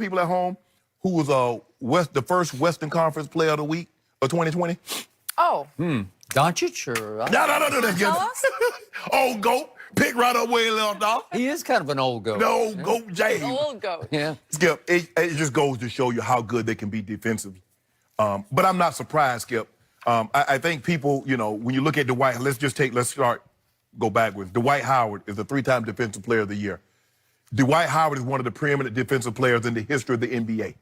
people at home who was the first Western Conference Player of the Week of 2020? Oh. Doncic or... No. That's Tell good. us? Old GOAT. Pick right up where he left off. He is kind of an old goat. The old GOAT James. Old goat. Yeah. Skip, it just goes to show you how good they can be defensively. But I'm not surprised, Skip. I think people, you know, when you look at Dwight, go backwards. Dwight Howard is a 3-time Defensive Player of the Year. Dwight Howard is one of the preeminent defensive players in the history of the NBA.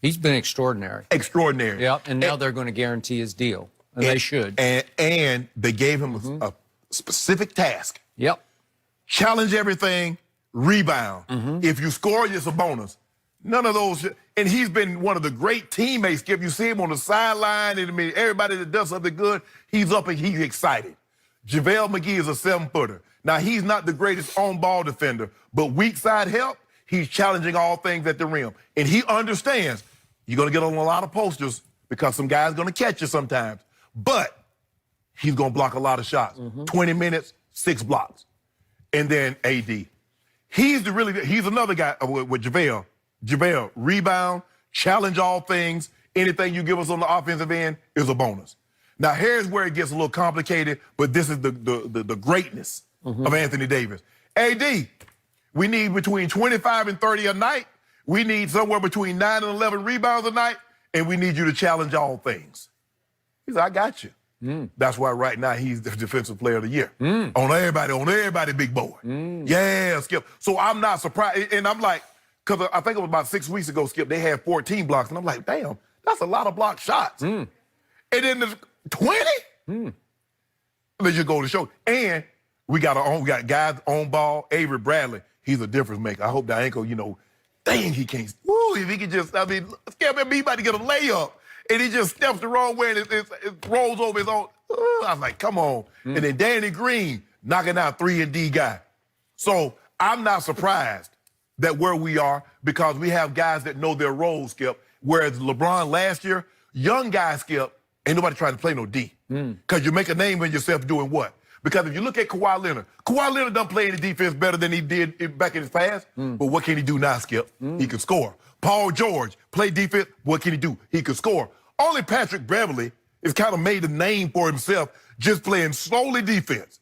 He's been extraordinary. Extraordinary. Yep, and now they're going to guarantee his deal. And they should. And they gave him a specific task. Yep. Challenge everything, rebound. If you score, it's a bonus. None of those. And he's been one of the great teammates, Skip. You see him on the sideline, and I mean, everybody that does something good, he's up and he's excited. JaVale McGee is a 7-footer. Now, he's not the greatest on-ball defender, but weak side help, he's challenging all things at the rim. And he understands you're going to get on a lot of posters because some guy's going to catch you sometimes. But he's going to block a lot of shots. 20 minutes, 6 blocks. And then AD. He's another guy with JaVale. JaVale, rebound, challenge all things. Anything you give us on the offensive end is a bonus. Now, here's where it gets a little complicated, but this is the greatness of Anthony Davis. AD, we need between 25 and 30 a night. We need somewhere between 9 and 11 rebounds a night, and we need you to challenge all things. He said, I got you. That's why right now he's the Defensive Player of the Year. On everybody, big boy. Yeah, Skip. So I'm not surprised. And I'm like, because I think it was about 6 weeks ago, Skip, they had 14 blocks. And I'm like, damn, that's a lot of block shots. And then the 20? Let's just go to show. And we got guys on ball. Avery Bradley, he's a difference maker. I hope that ankle, you know, dang, he can't. Woo, if he could just, I mean, Skip, he about to get a layup. And he just steps the wrong way and it rolls over his own. I was like, come on. And then Danny Green knocking out 3-and-D guy. So I'm not surprised that where we are, because we have guys that know their roles, Skip. Whereas LeBron last year, young guys, Skip, ain't nobody trying to play no D. Because you make a name of yourself doing what? Because if you look at Kawhi Leonard don't play any defense better than he did back in his past. But what can he do now, Skip? He can score. Paul George, play defense, what can he do? He can score. Only Patrick Beverly has kind of made a name for himself just playing solely defense.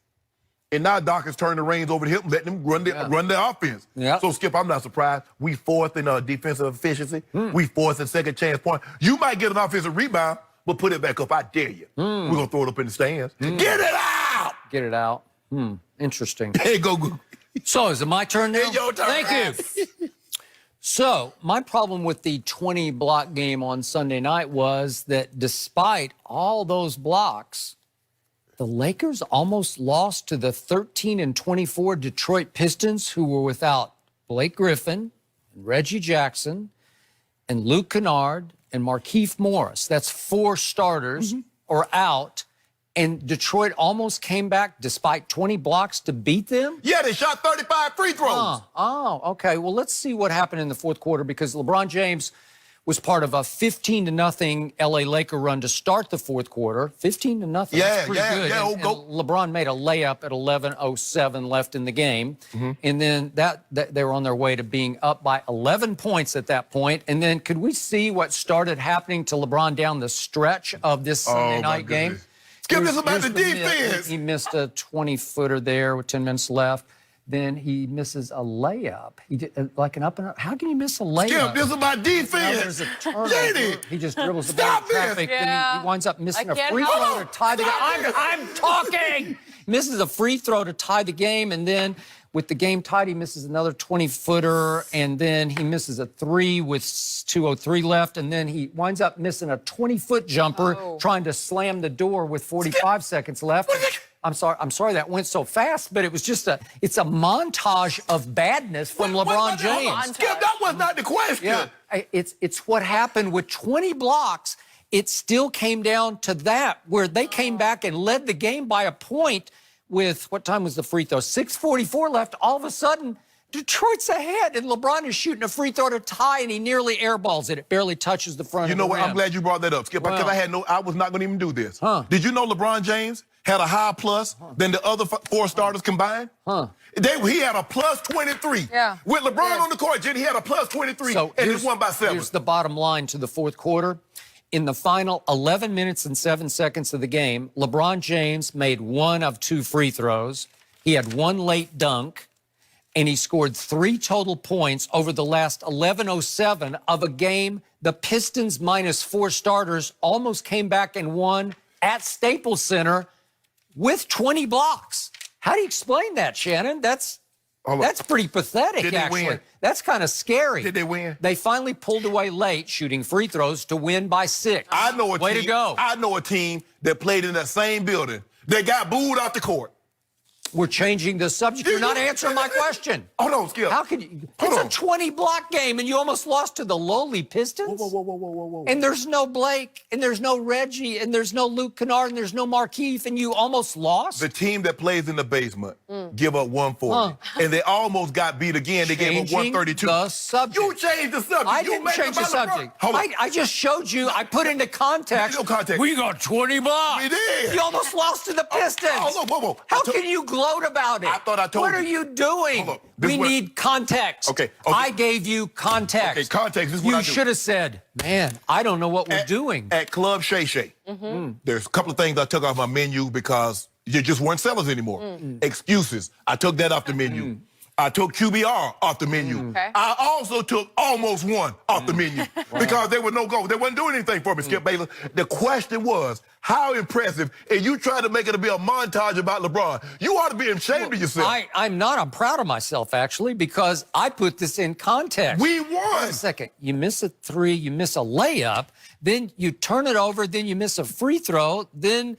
And now Doc has turned the reins over to him, letting him run the offense. So, Skip, I'm not surprised. We 4th in defensive efficiency. We 4th in second chance point. You might get an offensive rebound, but put it back up. I dare you. We're going to throw it up in the stands. Get it out! Get it out. Interesting. Hey, go. So, is it my turn now? It's your turn. Thank you. So, my problem with the 20-block game on Sunday night was that despite all those blocks, the Lakers almost lost to the 13-24 Detroit Pistons, who were without Blake Griffin, and Reggie Jackson, and Luke Kennard, and Markieff Morris. That's 4 starters are out. And Detroit almost came back despite 20 blocks to beat them? Yeah, they shot 35 free throws. Okay. Well, let's see what happened in the fourth quarter, because LeBron James was part of a 15-0 LA Laker run to start the fourth quarter. 15-0. That's pretty good. And LeBron made a layup at 11:07 left in the game. And then that they were on their way to being up by 11 points at that point. And then could we see what started happening to LeBron down the stretch of this Sunday night game? Skip, this about the defense. He missed a 20-footer there with 10 minutes left. Then he misses a layup. He did like an up and up. How can you miss a layup? Skip, this is about defense. Now there's a turnover. He just dribbles the ball in traffic. Then he winds up missing a free throw to tie the game. I'm talking. Misses a free throw to tie the game, and then with the game tied, he misses another 20-footer, and then he misses a 3 with 2:03 left, and then he winds up missing a 20-foot jumper trying to slam the door with 45 seconds left. I'm sorry that went so fast, but it was just it's a montage of badness from LeBron James. Skip, that was not the question. Yeah, it's what happened with 20 blocks. It still came down to that, where they came back and led the game by a point with, what time was the free throw? 6:44 left. All of a sudden, Detroit's ahead, and LeBron is shooting a free throw to tie, and he nearly airballs it. It barely touches the front of the rim. You know what? I'm glad you brought that up, Skip, because I was not going to even do this. Did you know LeBron James had a higher plus than the other 4 starters combined? He had a plus 23. Yeah. With LeBron on the court, Jenny, he had a plus 23 So and he won by 7. Here's the bottom line to the fourth quarter. In the final 11 minutes and 7 seconds of the game, LeBron James made 1 of 2 free throws. He had 1 late dunk, and he scored 3 total points over the last 11:07 of a game. The Pistons minus 4 starters almost came back and won at Staples Center with 20 blocks. How do you explain that, Shannon? That's pretty pathetic, Did they actually. win? That's kind of scary. Did they win? They finally pulled away late, shooting free throws to win by 6. I know a Way team, to go. I know a team that played in that same building. They got booed out the court. We're changing the subject. You're not answering my question. Hold on, Skip. How could you? Hold It's on. a 20-block game, and you almost lost to the lowly Pistons? Whoa. And there's no Blake, and there's no Reggie, and there's no Luke Kennard, and there's no Markeith, and you almost lost? The team that plays in the basement give up 140. And they almost got beat again. They gave up Changing 132. the subject. You changed the subject. I You didn't made it change the about LeBron. subject. Hold on. I just showed you. I put into context. No context. We got 20 blocks. We did. You almost lost to the Pistons. Whoa. How can you gloat about it? I thought I told What you. are you doing? Hold on. This We is what- need context. Okay. I gave you context. Okay, context. This is what I You do. should have said, man, I don't know what we're doing. At Club Shay Shay, there's a couple of things I took off my menu because you just weren't sellers anymore. Excuses. I took that off the menu. I took QBR off the menu. Okay. I also took almost one off the menu because there was no goal. They wasn't doing anything for me, Skip Bayless. The question was, how impressive, and you tried to make it to be a montage about LeBron. You ought to be ashamed of yourself. I'm not. I'm proud of myself, actually, because I put this in context. We Wait won. a second. You miss a 3, you miss a layup, then you turn it over, then you miss a free throw, then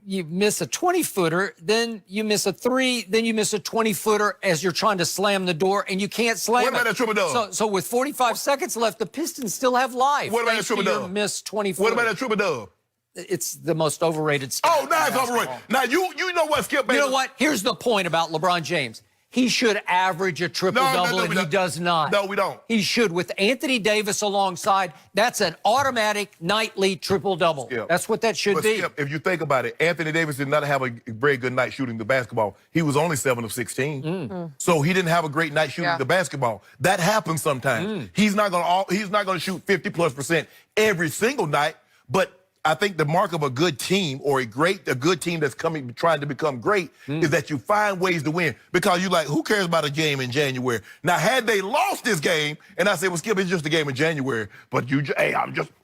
you miss a 20-footer, then you miss a 3, then you miss a 20-footer as you're trying to slam the door, and you can't slam What about that triple dub? So with 45 seconds left, the Pistons still have life. What about thanks that triple to your dub? missed 20-footer. What about that triple dub? It's the most overrated stat Oh, now it's in overrated. basketball. Now, you know what, Skip Bayless? You know what? Here's the point about LeBron James. He should average a triple-double, we and he don't. does not. No, we don't. He should. With Anthony Davis alongside, that's an automatic nightly triple-double. Skip. That's what that should But be. Skip, if you think about it, Anthony Davis did not have a very good night shooting the basketball. He was only 7 of 16. So he didn't have a great night shooting the basketball. That happens sometimes. He's not gonna shoot 50+% every single night, but I think the mark of a good team or a good team that's trying to become great is that you find ways to win. Because you're like, who cares about a game in January? Now, had they lost this game, and I say, well, Skip, it's just a game in January, but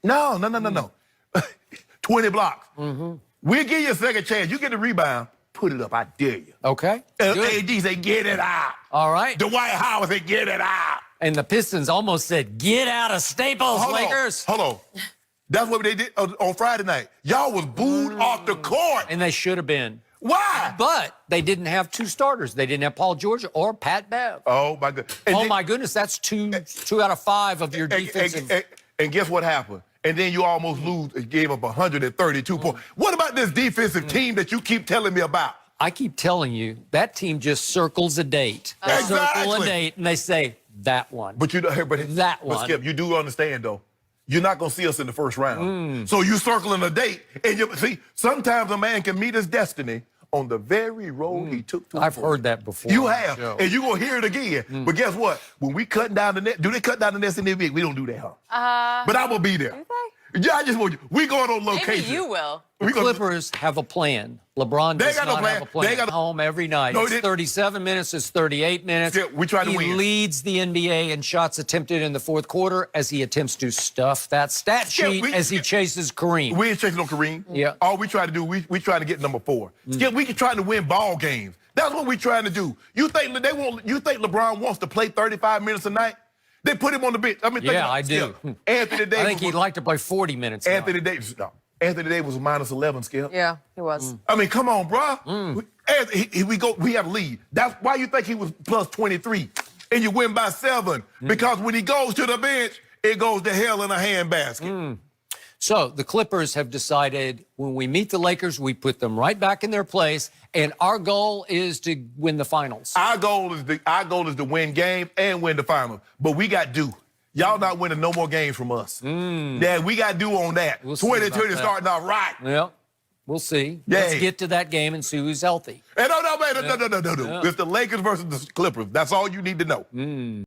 no. 20 blocks. We'll give you a second chance. You get the rebound, put it up. I dare you. Okay. Good. AD say, get it out. All right. Dwight Howard said, get it out. And the Pistons almost said, get out of Staples, Lakers. Hold on. That's what they did on Friday night. Y'all was booed off the court. And they should have been. Why? But they didn't have 2 starters. They didn't have Paul George or Pat Bev. Oh, my God. My goodness, that's two out of 5 of your defensive. And guess what happened? And then you almost gave up 132 points. What about this defensive team that you keep telling me about? I keep telling you, that team just circles a date. They circle a Exactly. date, and they say, that one. But That one. But Skip, you do understand, though. You're not going to see us in the first round. So you circling a date. And see, sometimes a man can meet his destiny on the very road he took to. I've heard that before. You on the have. show. And you're going to hear it again. But guess what? When we cutting down the net, do they cut down the nets in the NBA? We don't do that, huh? But I will be there. Yeah, I just want you. We going on location. Maybe you will. The Clippers have a plan. LeBron does got no not plan. have a plan. They got- Home every night. No, It's they- 37 minutes. It's 38 minutes. Yeah, we try to he win. leads the NBA in shots attempted in the fourth quarter as he attempts to stuff that stat Yeah, sheet as he chases Kareem. We ain't chasing no Kareem. Yeah. All we try to do, we try to get number 4. Skip, we can try to win ball games. That's what we trying to do. You think LeBron wants to play 35 minutes a night? They put him on the bench. I mean, think Yeah, about I it, do. Skip. Anthony Davis. I think he'd like to play 40 minutes. now. Anthony Davis was minus 11, Skip. Yeah, he was. I mean, come on, bro. We have a lead. That's why you think he was plus 23, and you win by 7 because when he goes to the bench, it goes to hell in a handbasket. So the Clippers have decided when we meet the Lakers, we put them right back in their place, and our goal is to win the finals. Our goal is to win games and win the finals, but we got due. Y'all not winning no more games from us. Yeah, we got due on that. We'll see about 2020 that. starting off right. Yep. We'll see. Yay. Let's get to that game and see who's healthy. Hey, no, man, no. It's the Lakers versus the Clippers. That's all you need to know.